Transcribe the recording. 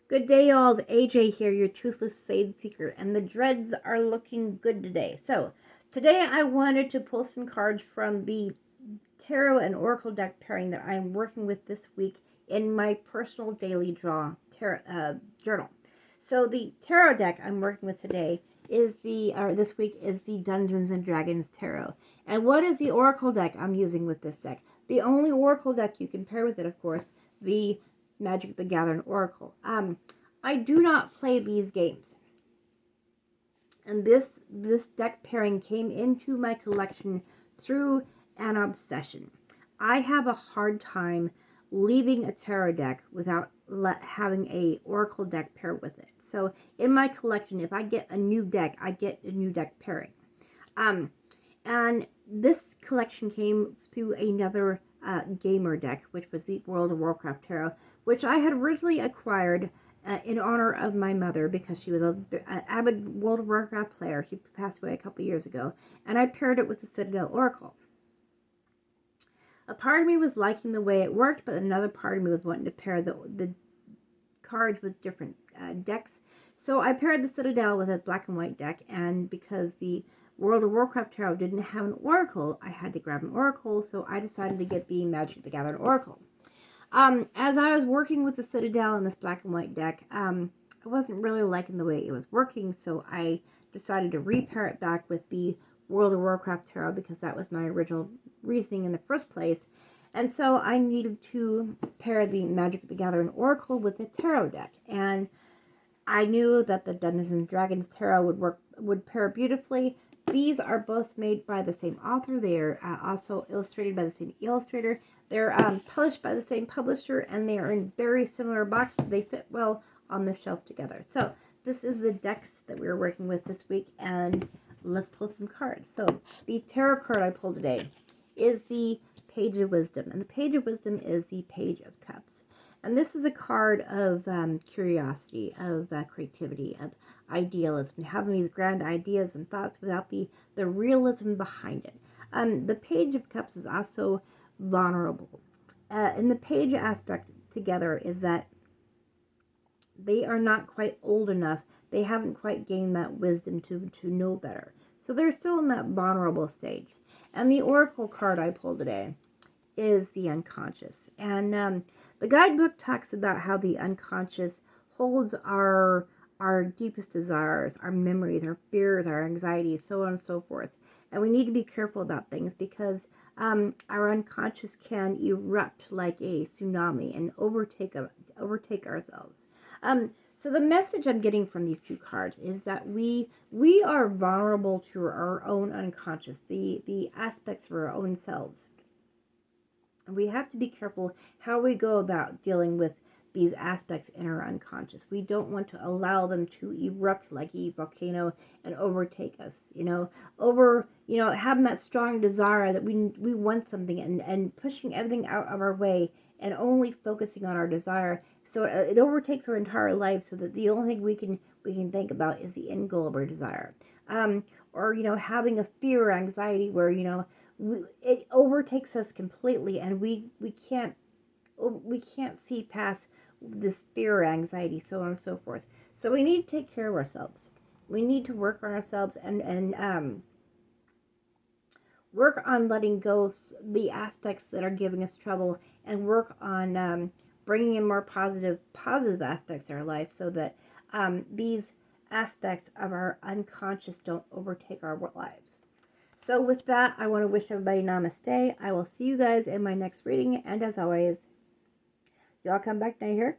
Good day, y'all. It's AJ here, your toothless sage seeker, and the dreads are looking good today. So, today I wanted to pull some cards from the tarot and oracle deck pairing that I'm working with this week in my personal daily draw journal. So, the tarot deck I'm working with today this week is the Dungeons and Dragons Tarot. And what is the oracle deck I'm using with this deck? The only oracle deck you can pair with it, of course, the Magic the Gathering Oracle. I do not play these games. And this deck pairing came into my collection through an obsession. I have a hard time leaving a tarot deck without having a oracle deck paired with it. So in my collection, if I get a new deck, I get a new deck pairing. And this collection came through another gamer deck, which was the World of Warcraft Tarot, which I had originally acquired in honor of my mother because she was an avid World of Warcraft player. She passed away a couple years ago, and I paired it with the Citadel Oracle. A part of me was liking the way it worked, but another part of me was wanting to pair the cards with different decks. So I paired the Citadel with a black and white deck, and because the World of Warcraft Tarot didn't have an oracle, I had to grab an oracle, so I decided to get the Magic the Gathering Oracle. As I was working with the Citadel and this black and white deck, I wasn't really liking the way it was working, so I decided to repair it back with the World of Warcraft Tarot because that was my original reasoning in the first place. And so I needed to pair the Magic the Gathering Oracle with the Tarot deck. And I knew that the Dungeons and Dragons Tarot would pair beautifully. These are both made by the same author. They are also illustrated by the same illustrator. They're published by the same publisher, and they are in very similar boxes. They fit well on the shelf together. So this is the decks that we're working with this week, and let's pull some cards. So the tarot card I pulled today is the Page of Wisdom, and the Page of Wisdom is the Page of Cups. And this is a card of curiosity, of creativity, of idealism, having these grand ideas and thoughts without the realism behind it. The Page of Cups is also vulnerable. And the page aspect together is that they are not quite old enough. They haven't quite gained that wisdom to know better. So they're still in that vulnerable stage. And the Oracle card I pulled today is the unconscious. And the guidebook talks about how the unconscious holds our deepest desires, our memories, our fears, our anxieties, so on and so forth. And we need to be careful about things because our unconscious can erupt like a tsunami and overtake ourselves. So the message I'm getting from these two cards is that we are vulnerable to our own unconscious, the aspects of our own selves. We have to be careful how we go about dealing with these aspects in our unconscious. We don't want to allow them to erupt like a volcano and overtake us, having that strong desire that we want something and pushing everything out of our way and only focusing on our desire. So it overtakes our entire life so that the only thing we can think about is the end goal of our desire. Or having a fear or anxiety where, it overtakes us completely and we can't see past this fear or anxiety, so on and so forth. So we need to take care of ourselves. We need to work on ourselves and work on letting go the aspects that are giving us trouble and work on bringing in more positive aspects in our life so that these aspects of our unconscious don't overtake our lives. So with that, I want to wish everybody namaste. I will see you guys in my next reading. And as always, y'all come back down here.